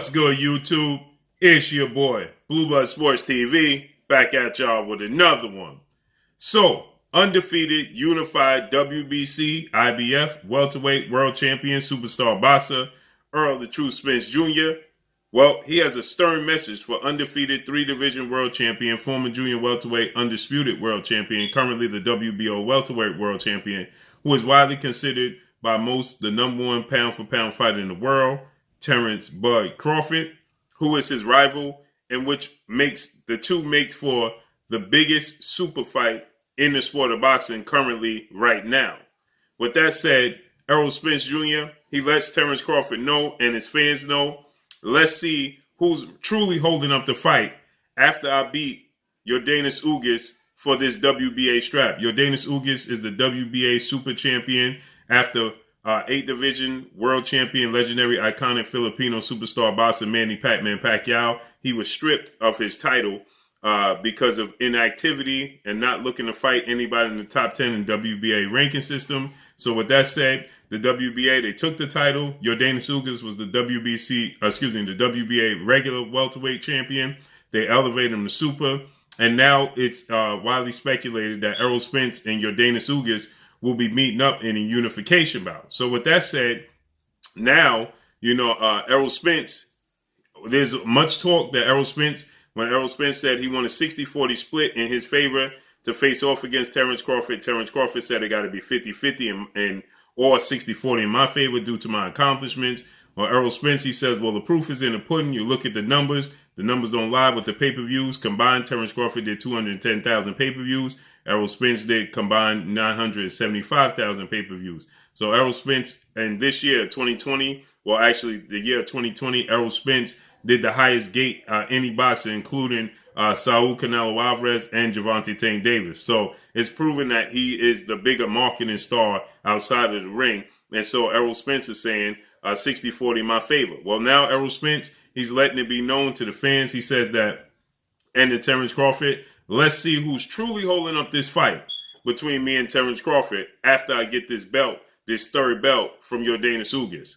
What's good, YouTube? It's your boy, Blue Blood Sports TV, back at y'all with another one. So, undefeated, unified WBC, IBF, welterweight world champion, superstar boxer, Errol the Truth Spence Jr. Well, he has a stern message for undefeated three-division world champion, former junior welterweight, undisputed world champion, currently the WBO welterweight world champion, who is widely considered by most the number one pound-for-pound fighter in the world, Terence Bud Crawford, who is his rival, and which makes the two make for the biggest super fight in the sport of boxing currently right now. With that said, Errol Spence Jr., he lets Terence Crawford know and his fans know, let's see who's truly holding up the fight after I beat Yordenis Ugas for this WBA strap. Yordenis Ugas is the WBA super champion after 8-division world champion, legendary, iconic Filipino superstar boxer Manny "Pac-Man" Pacquiao. He was stripped of his title because of inactivity and not looking to fight anybody in the top 10 in WBA ranking system. So with that said, the WBA, they took the title. Yordenis Ugas was the WBA regular welterweight champion. They elevated him to super. And now it's widely speculated that Errol Spence and Yordenis Ugas will be meeting up in a unification bout. So with that said, now, Errol Spence, there's much talk that when Errol Spence said he won a 60-40 split in his favor to face off against Terence Crawford said it got to be 50-50 or 60-40 in my favor due to my accomplishments. Well, Errol Spence, he says, well, the proof is in the pudding. You look at the numbers. The numbers don't lie with the pay-per-views. Combined, Terence Crawford did 210,000 pay-per-views. Errol Spence did combined 975,000 pay-per-views. So Errol Spence, and this year, 2020, well, actually the year 2020, Errol Spence did the highest gate any boxer, including Saul Canelo Alvarez and Gervonta Tank Davis. So it's proven that he is the bigger marketing star outside of the ring. And so Errol Spence is saying 60-40 my favor. Well, now Errol Spence, he's letting it be known to the fans. He says that, and to Terence Crawford, let's see who's truly holding up this fight between me and Terence Crawford after I get this belt, this third belt from Yordenis Ugas.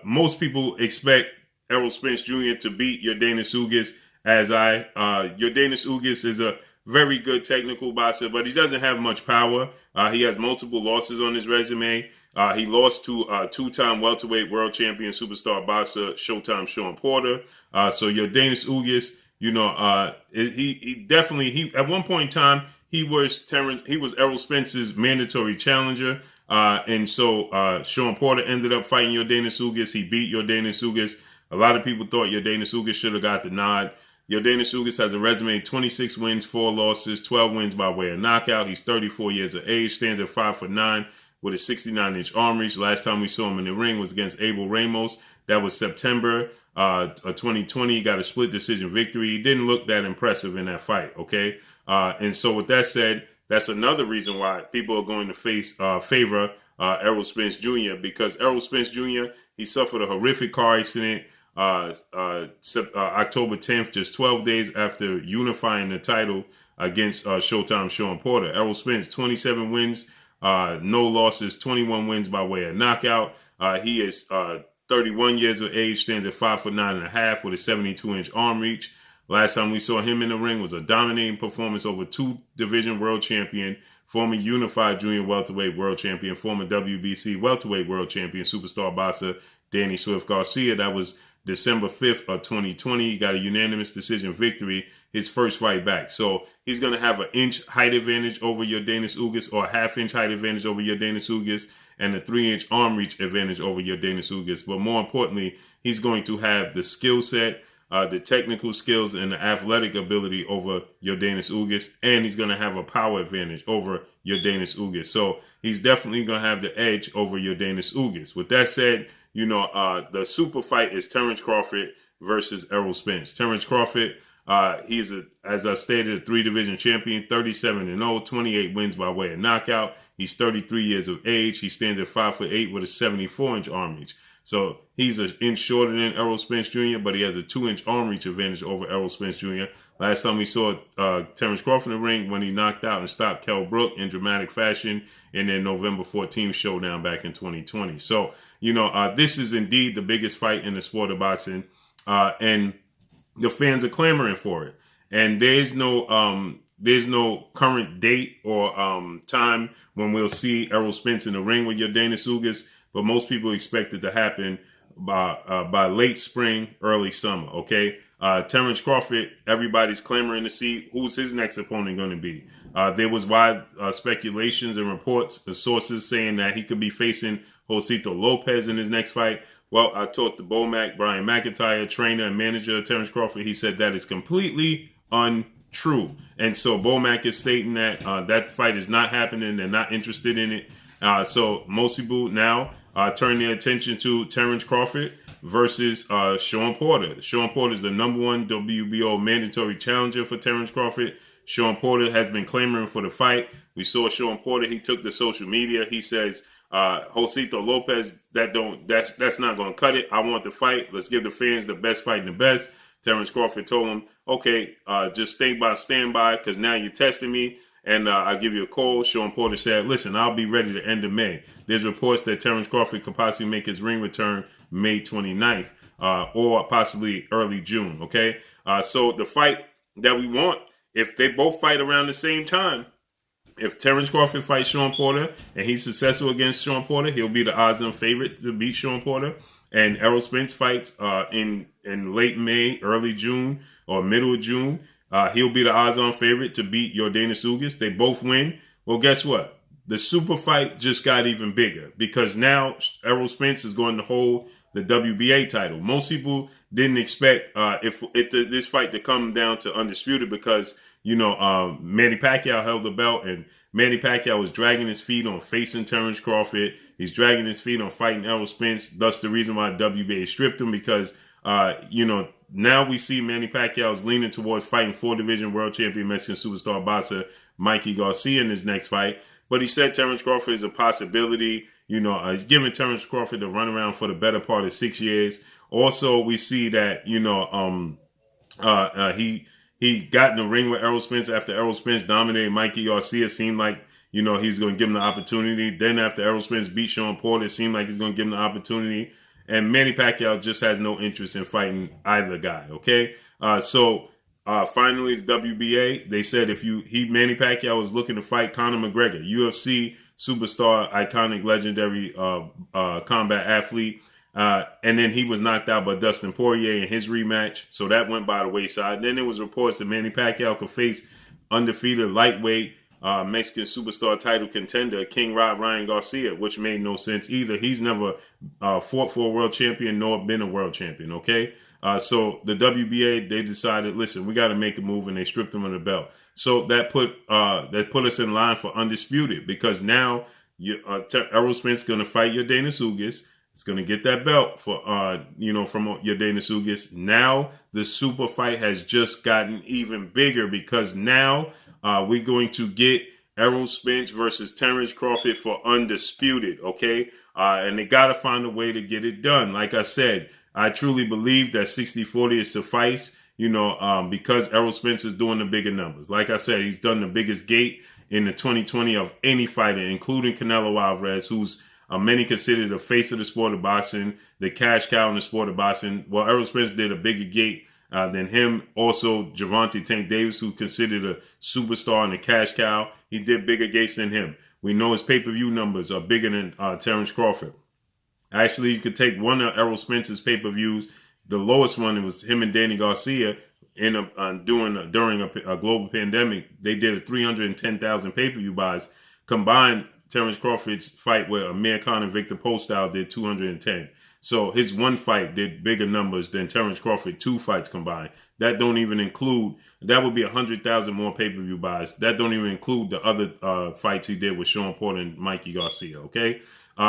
Most people expect Errol Spence Jr. to beat Yordenis Ugas, Yordenis Ugas is a very good technical boxer, but he doesn't have much power. He has multiple losses on his resume. He lost to two-time welterweight world champion superstar boxer Showtime Sean Porter. So Yordenis Ugas, he definitely at one point in time he was Errol Spence's mandatory challenger. And so Sean Porter ended up fighting Yordenis Ugas. He beat Yordenis Ugas. A lot of people thought Yordenis Ugas should have got the nod. Yordenis Ugas has a resume: 26 wins, 4 losses, 12 wins by way of knockout. He's 34 years of age, stands at 5'9" with a 69-inch arm reach. Last time we saw him in the ring was against Abel Ramos. That was September 2020. He got a split decision victory. He didn't look that impressive in that fight, okay? And so with that said, that's another reason why people are going to favor Errol Spence Jr. because Errol Spence Jr., he suffered a horrific car accident October 10th, just 12 days after unifying the title against Showtime Sean Porter. Errol Spence, 27 wins, no losses, 21 wins by way of knockout. He is 31 years of age, stands at 5'9.5" with a 72-inch arm reach. Last time we saw him in the ring was a dominating performance over 2-division world champion, former unified junior welterweight world champion, former WBC welterweight world champion, superstar boxer Danny Swift Garcia. That was December 5th of 2020. He got a unanimous decision victory, his first fight back. So he's going to have an inch height advantage over Yordenis Ugas, or a half-inch height advantage over Yordenis Ugas, and a 3-inch arm reach advantage over Yordenis Ugas. But more importantly, he's going to have the skill set, the technical skills, and the athletic ability over Yordenis Ugas, and he's going to have a power advantage over Yordenis Ugas. So he's definitely going to have the edge over Yordenis Ugas. With that said, the super fight is Terence Crawford versus Errol Spence. Terence Crawford, he's, as I stated, a 3-division champion, 37-0, 28 wins by way of knockout. He's 33 years of age. He stands at 5'8" with a 74-inch arm reach. So he's an inch shorter than Errol Spence Jr., but he has a 2-inch arm reach advantage over Errol Spence Jr. Last time we saw Terence Crawford in the ring when he knocked out and stopped Kell Brook in dramatic fashion in their November 14th showdown back in 2020. So, this is indeed the biggest fight in the sport of boxing. and the fans are clamoring for it. And there's no current date or time when we'll see Errol Spence in the ring with Yordenis Ugas, but most people expect it to happen by late spring, early summer. Okay, Terence Crawford, everybody's clamoring to see who's his next opponent going to be. There was wide speculations and reports, the sources saying that he could be facing Josito Lopez in his next fight. Well, I talked to Bomac, Brian McIntyre, trainer and manager of Terence Crawford. He said that is completely untrue. And so Bomac is stating that that fight is not happening. They're not interested in it. So most people now turn their attention to Terence Crawford versus Sean Porter. Sean Porter is the #1 WBO mandatory challenger for Terence Crawford. Sean Porter has been clamoring for the fight. We saw Sean Porter. He took to social media. He says, Josito Lopez, that's not going to cut it. I want the fight. Let's give the fans the best fight and the best. Terence Crawford told him, okay, just stand by, because now you're testing me, and I'll give you a call. Sean Porter said, listen, I'll be ready the end of May. There's reports that Terence Crawford could possibly make his ring return May 29th or possibly early June, okay? So the fight that we want, if they both fight around the same time, if Terence Crawford fights Sean Porter and he's successful against Sean Porter, he'll be the odds-on favorite to beat Sean Porter. And Errol Spence fights in late May, early June, or middle of June. He'll be the odds-on favorite to beat Yordenis Ugas. They both win. Well, guess what? The super fight just got even bigger because now Errol Spence is going to hold the WBA title. Most people didn't expect this fight to come down to undisputed because Manny Pacquiao held the belt, and Manny Pacquiao was dragging his feet on facing Terence Crawford. He's dragging his feet on fighting Errol Spence. Thus the reason why WBA stripped him, because now we see Manny Pacquiao is leaning towards fighting 4-division world champion Mexican superstar boxer Mikey Garcia in his next fight. But he said Terence Crawford is a possibility. He's giving Terence Crawford the runaround for the better part of 6 years. Also, we see that he got in the ring with Errol Spence after Errol Spence dominated Mikey Garcia. Seemed like, he's going to give him the opportunity. Then after Errol Spence beat Sean Porter, it seemed like he's going to give him the opportunity. And Manny Pacquiao just has no interest in fighting either guy, okay? So finally, the WBA, they said Manny Pacquiao was looking to fight Conor McGregor, UFC superstar, iconic, legendary combat athlete. And then he was knocked out by Dustin Poirier in his rematch. So that went by the wayside. Then there was reports that Manny Pacquiao could face undefeated lightweight Mexican superstar title contender King Ryan Garcia, which made no sense either. He's never fought for a world champion nor been a world champion, okay? So the WBA, they decided, listen, we got to make a move, and they stripped him of the belt. So that put us in line for undisputed, because now Errol Spence is going to fight Yordenis Ugas. It's going to get that belt from Yordenis Ugas. Now the super fight has just gotten even bigger, because now we're going to get Errol Spence versus Terence Crawford for undisputed, okay? And they got to find a way to get it done. Like I said, I truly believe that 60-40 is suffice, because Errol Spence is doing the bigger numbers. Like I said, he's done the biggest gate in the 2020 of any fighter, including Canelo Alvarez, who's many consider the face of the sport of boxing, the cash cow in the sport of boxing. Well, Errol Spence did a bigger gate than him. Also, Gervonta Tank Davis, who considered a superstar and a cash cow, he did bigger gates than him. We know his pay-per-view numbers are bigger than Terence Crawford. Actually, you could take one of Errol Spence's pay-per-views. The lowest one, it was him and Danny Garcia during a global pandemic. They did a 310,000 pay-per-view buys. Combined, Terence Crawford's fight with Amir Khan and Victor Postol did 210. So his one fight did bigger numbers than Terence Crawford 2 fights combined. That don't even include, that would be 100,000 more pay-per-view buys. That don't even include the other fights he did with Sean Porter and Mikey Garcia, okay?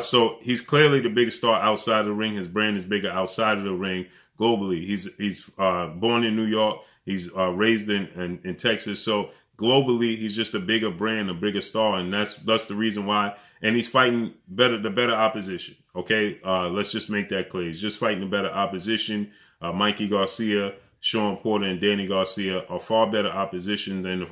So he's clearly the biggest star outside of the ring. His brand is bigger outside of the ring globally. He's born in New York. He's raised in Texas. So globally, he's just a bigger brand, a bigger star, and that's the reason why. And he's fighting the better opposition. Okay, let's just make that clear. He's just fighting the better opposition. Mikey Garcia, Sean Porter, and Danny Garcia are far better opposition than the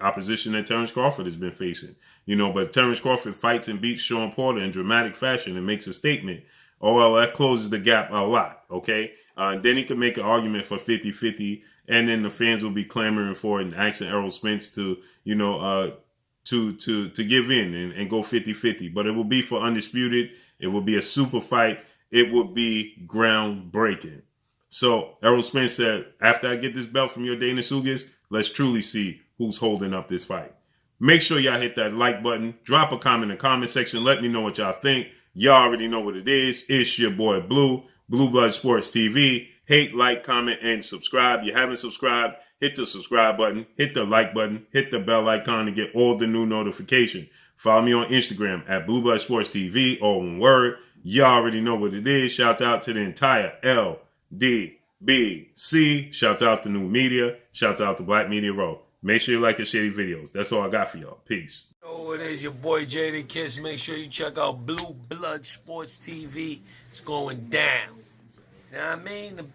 opposition that Terence Crawford has been facing. But Terence Crawford fights and beats Sean Porter in dramatic fashion and makes a statement. Oh, well, that closes the gap a lot. Okay, Then he could make an argument for 50-50, and then the fans will be clamoring for it and asking Errol Spence to, to give in and go 50-50. But it will be for undisputed. It will be a super fight. It will be groundbreaking. So Errol Spence said, after I get this belt from Yordenis Ugas, let's truly see who's holding up this fight. Make sure y'all hit that like button. Drop a comment in the comment section. Let me know what y'all think. Y'all already know what it is. It's your boy Blue Blood Sports TV. Hate, like, comment, and subscribe. You haven't subscribed, hit the subscribe button, hit the like button, hit the bell icon to get all the new notifications. Follow me on Instagram at Blue Blood Sports TV, all one word. Y'all already know what it is. Shout out to the entire LDBC. Shout out to New Media. Shout out to Black Media Row. Make sure you like and share these videos. That's all I got for y'all. Peace. Oh, it is your boy Jada Kiss. Make sure you check out Blue Blood Sports TV. It's going down. You know what I mean?